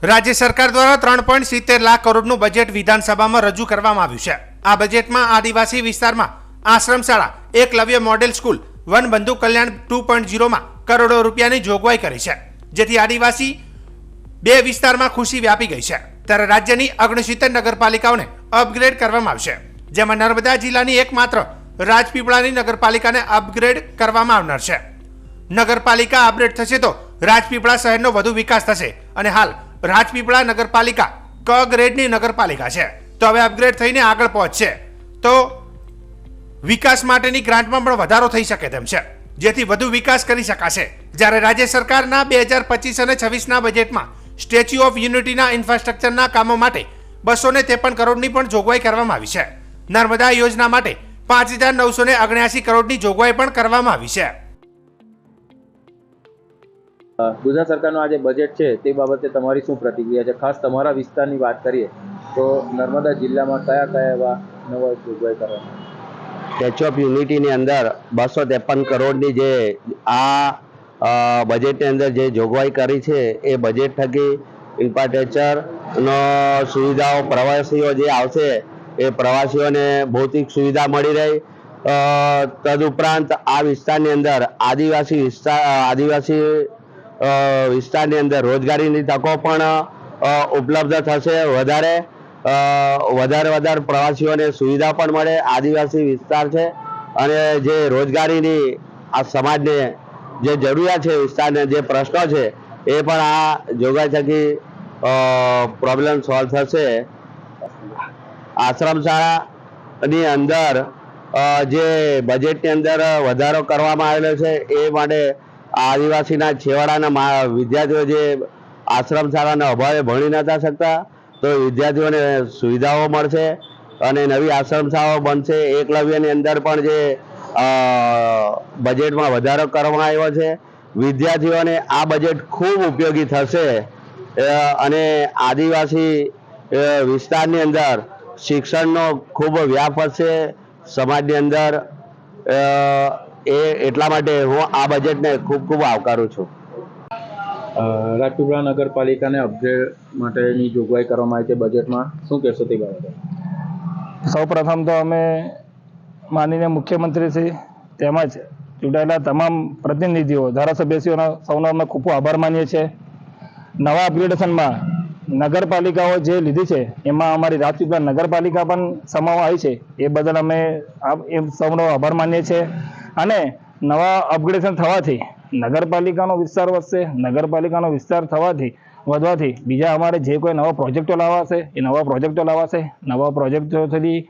રાજ્ય સરકાર દ્વારા 3.70 લાખ કરોડનું બજેટ વિધાનસભામાં રજૂ કરવામાં આવ્યું છે। આ બજેટમાં આદિવાસી વિસ્તારમાં આશ્રમ શાળા, એકલવ્ય મોડેલ સ્કૂલ, વનબંધુ કલ્યાણ 2.0માં કરોડો રૂપિયાની જોગવાઈ કરી છે, જેથી આદિવાસી બે વિસ્તારમાં ખુશી વ્યાપી ગઈ છે। ત્યારે રાજ્યની 69 નગરપાલિકાઓને અપગ્રેડ કરવામાં આવશે, જેમાં નર્મદા જિલ્લાની એકમાત્ર રાજપીપળાની નગરપાલિકાને અપગ્રેડ કરવામાં આવનાર છે। નગરપાલિકા અપગ્રેડ થશે તો રાજપીપળા શહેરનો વધુ વિકાસ થશે અને હાલ રાજપીપળા નગરપાલિકા ક ગ્રેડની નગરપાલિકા છે, તો હવે અપગ્રેડ થઈને આગળ પહોંચશે તો વિકાસ માટેની ગ્રાન્ટમાં પણ વધારો થઈ શકે તેમ છે, જેથી વધુ વિકાસ કરી શકાશે। જ્યારે રાજ્ય સરકારના 2025 અને 26ના બજેટમાં સ્ટેચ્યુ ઓફ યુનિટીના ઇન્ફ્રાસ્ટ્રક્ચરના કામો માટે 253 કરોડની પણ જોગવાઈ કરવામાં આવી છે। નર્મદા યોજના માટે 5,979 કરોડની જોગવાઈ પણ કરવામાં આવી છે। ગુજરાત સરકારનું આ જે બજેટ છે તે બાબતે તમારી શું પ્રતિક્રિયા છે? ખાસ તમારા વિસ્તારની વાત કરીએ તો નર્મદા જિલ્લામાં કયા કયા એવા નવા જોગવાઈ કરવામાં? સ્ટેચ્યુ ઓફ યુનિટીની અંદર 253 કરોડની જે આ બજેટની અંદર જે જોગવાઈ કરી છે એ બજેટ થકી ઇન્ફ્રાસ્ટ્રક્ચરનો સુવિધાઓ, પ્રવાસીઓ જે આવશે એ પ્રવાસીઓને ભૌતિક સુવિધા મળી રહી। તદુપરાંત આ વિસ્તારની અંદર આદિવાસી વિસ્તારની અંદર રોજગારીની તકો પણ ઉપલબ્ધ થશે। વધારે પ્રવાસીઓને સુવિધા પણ મળે। આદિવાસી વિસ્તાર છે અને જે રોજગારીની આ સમાજને જે જરૂરિયાત છે, વિસ્તારને જે પ્રશ્નો છે એ પણ આ જોગવાઈ થકી પ્રોબ્લેમ સોલ્વ થશે। આશ્રમ શાળાની અંદર જે બજેટની અંદર વધારો કરવામાં આવેલો છે એ માટે આદિવાસીના છેવાડાના વિદ્યાર્થીઓ જે આશ્રમ શાળાના અભાવે ભણી નતા શકતા, તો વિદ્યાર્થીઓને સુવિધાઓ મળશે અને નવી આશ્રમ શાળાઓ બનશે। એકલવ્યની અંદર પણ જે બજેટમાં વધારો કરવામાં આવ્યો છે, વિદ્યાર્થીઓને આ બજેટ ખૂબ ઉપયોગી થશે અને આદિવાસી વિસ્તારની અંદર શિક્ષણનો ખૂબ વ્યાપ વધશે સમાજની અંદર। એટલા માટે હું આ બજેટને ખૂબ આવકારું છું। રાજપીપળા નગરપાલિકાને અપગ્રેડ માટેની જોગવાઈ કરવામાં આવી છે બજેટમાં, શું કહેશો તે બાબતે? સૌપ્રથમ તો અમે માનનીય મુખ્યમંત્રી શ્રી તેમજ ચૂંટાયેલા તમામ પ્રતિનિધિઓ, ધારાસભ્યશ્રીઓનો સૌનો અમે ખૂબ આભાર માનીએ છીએ। નવા અપગ્રેડેશનમાં નગરપાલિકાઓ જે લીધી છે એમાં અમારી રાજપીપળા નગરપાલિકા પણ સમાવવામાં આવી છે, એ બદલ અમે સૌનો આભાર માનીએ છીએ। અને નવા અપગ્રેડેશન થવાથી નગરપાલિકાનો વિસ્તાર વધશે। નગરપાલિકાનો વિસ્તાર વધવાથી બીજા અમારે જે કોઈ નવા પ્રોજેક્ટો લાવવાશે એ નવા પ્રોજેક્ટો લાવવાશે। નવા પ્રોજેક્ટોથી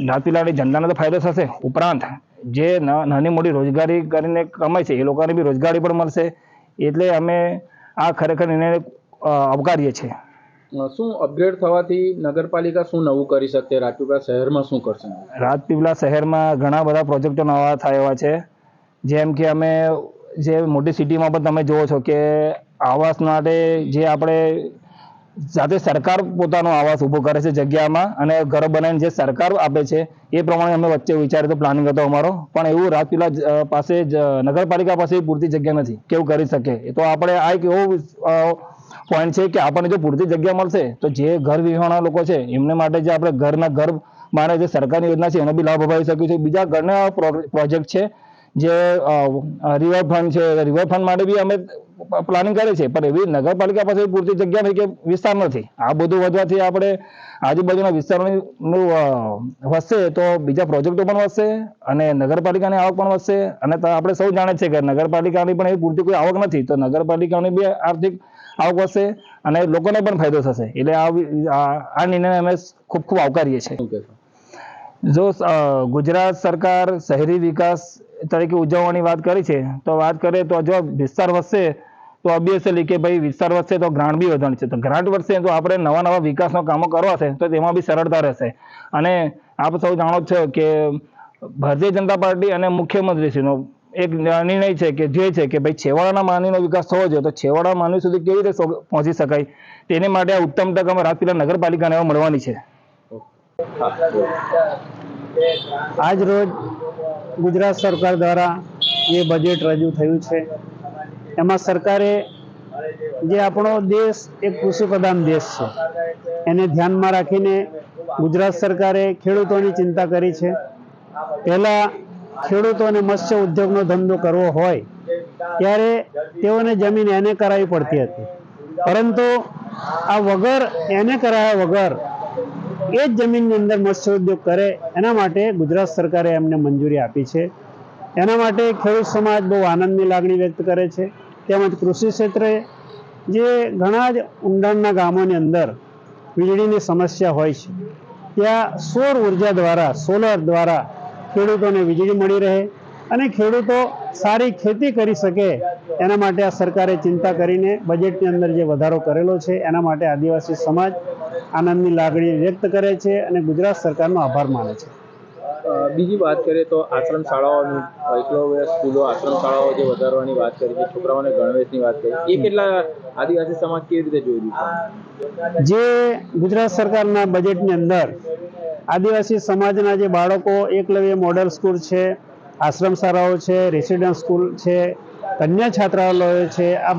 રાજપીપળાની જનતાને તો ફાયદો થશે, ઉપરાંત જે નાની મોટી રોજગારી કરીને કમાય છે એ લોકોને બી રોજગારી પણ મળશે। એટલે અમે આ ખરેખર નિર્ણય આવકારીએ છીએ। શું અપગ્રેડ થવાથી નગરપાલિકા શું નવું કરી શકશે? રાજપીપળા શહેરમાં શું કરશે? રાજપીપળા શહેરમાં ઘણા બધા પ્રોજેક્ટો નવા થયા છે, જેમ કે અમે જે મોટી સિટીમાં પણ તમે જુઓ છો કે આવાસ માટે જે આપણે જાતે સરકાર પોતાનો આવાસ ઊભો કરે છે જગ્યામાં અને ઘરો બનાવીને જે સરકાર આપે છે એ પ્રમાણે અમે વચ્ચે વિચાર્યું તો પ્લાનિંગ હતો અમારો, પણ એવું રાજપીપળા પાસે નગરપાલિકા પાસે પૂરતી જગ્યા નથી કેવું કરી શકે। તો આપણે આ એક એવો પોઈન્ટ છે કે આપણને જો પૂરતી જગ્યા મળશે તો જે ઘર વિહોણા લોકો છે એમને માટે જે આપણે ઘર માટે જે સરકારની યોજના છે એનો બી લાભ અપાવી શક્યું છે। બીજા ઘણા પ્રોજેક્ટ છે જે રિવરફ્રન્ટ છે, રિવરફ્રન્ટ માટે બી અમે પ્લાનિંગ કરી છે, પણ એવી નગરપાલિકા પાસે પૂરતી જગ્યા નથી કે વિસ્તાર નથી। આ બધું વધવાથી આપણે આજુબાજુના વિસ્તારોનું વધશે તો બીજા પ્રોજેક્ટો પણ વધશે અને નગરપાલિકાની આવક પણ વધશે। અને આપણે સૌ જાણે છે કે નગરપાલિકાની પણ એવી પૂરતી કોઈ આવક નથી, તો નગરપાલિકાની બી આર્થિક આવક વધશે અને લોકોને પણ ફાયદો થશે। એટલે આ નિર્ણય અમે ખૂબ આવકારીએ છીએ। જો ગુજરાત સરકાર શહેરી વિકાસ તરીકે ઉજવવાની વાત કરી છે, તો વાત કરીએ તો જો વિસ્તાર વધશે તો ઓબ્વિયસલી કે ભાઈ વિસ્તાર વધશે તો ગ્રાન્ટ બી વધવાની છે, તો ગ્રાન્ટ વધશે તો આપણે નવા વિકાસના કામો કરવા છે તો તેમાં બી સરળતા રહેશે। અને આપ સૌ જાણો છો કે ભારતીય જનતા પાર્ટી અને મુખ્યમંત્રીશ્રીનો એક નિર્ણય છે કે જે છે કે ભાઈ છેવાડાના માનવીનો વિકાસ થવો જોઈએ, તો છેવાડા માનવી સુધી કેવી રીતે પહોંચી શકાય તેની માટે આ ઉત્તમ તક અમે રાજપીપળા નગરપાલિકાને મળવાની છે। આજ રોજ ગુજરાત સરકાર દ્વારા જે બજેટ રજૂ થયું છે એમાં સરકારે જે આપણો દેશ એક કૃષિ પ્રધાન દેશ છે એને ધ્યાનમાં રાખીને ગુજરાત સરકારે ખેડૂતોની ચિંતા કરી છે. પહેલાં ખેડૂતોને મત્સ્ય ઉદ્યોગનો ધંધો કરવો હોય ત્યારે તેઓને જમીન એને કરાવવી પડતી હતી, પરંતુ આ વગર એને કરાવ્યા વગર એ જ જમીનની અંદર મત્સ્ય ઉદ્યોગ કરે એના માટે ગુજરાત સરકારે એમને મંજૂરી આપી છે. એના માટે ખેડૂત સમાજ બહુ આનંદની લાગણી વ્યક્ત કરે છે. તેમજ કૃષિ ક્ષેત્રે જે ઘણા જ ઊંડાણના ગામોની અંદર વીજળીની સમસ્યા હોય છે ત્યાં સૌર ઉર્જા દ્વારા સોલર દ્વારા ખેડૂતોને વીજળી મળી રહે અને ખેડૂતો સારી ખેતી કરી શકે એના માટે આ સરકારે ચિંતા કરીને બજેટની અંદર જે વધારો કરેલો છે એના માટે આદિવાસી સમાજ આનંદની લાગણી વ્યક્ત કરે છે અને ગુજરાત સરકારનો આભાર માને છે. બીજી વાત કરીએ તો આશ્રમ શાળાઓની એકલવ્ય સ્કૂલો આશ્રમ શાળાઓ જે વધારવાની વાત કરી છે, છોકરાઓને ગણવેશની વાત કરી, એ કેટલા આદિવાસી સમાજ કેવી રીતે જોઈ રહ્યું છે? જે ગુજરાત સરકારના બજેટની અંદર આદિવાસી સમાજના જે બાળકો એકલવ્ય મોડેલ સ્કૂલ છે, આશ્રમ શાળાઓ છે, રેસિડેન્સ સ્કૂલ છે, કન્યા છાત્રાલયો છે, આ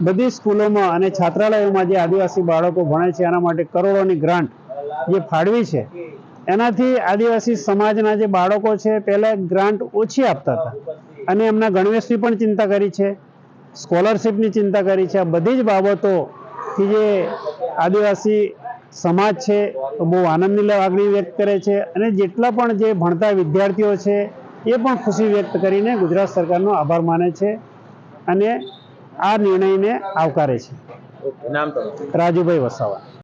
બધી સ્કૂલોમાં અને છાત્રાલયોમાં જે આદિવાસી બાળકો ભણે છે એના માટે કરોડોની ગ્રાન્ટ જે ફાળવી છે એનાથી આદિવાસી સમાજના જે બાળકો છે પહેલાં ગ્રાન્ટ ઓછી આપતા હતા અને એમના ગણવેશની પણ ચિંતા કરી છે, સ્કોલરશીપની ચિંતા કરી છે. આ બધી જ બાબતોથી જે આદિવાસી સમાજ છે બહુ આનંદની લાગણી વ્યક્ત કરે છે અને જેટલા પણ જે ભણતા વિદ્યાર્થીઓ છે એ પણ ખુશી વ્યક્ત કરીને ગુજરાત સરકારનો આભાર માને છે અને આ નિર્ણયને આવકારે છે. નામ તો રાજુભાઈ વસાવા.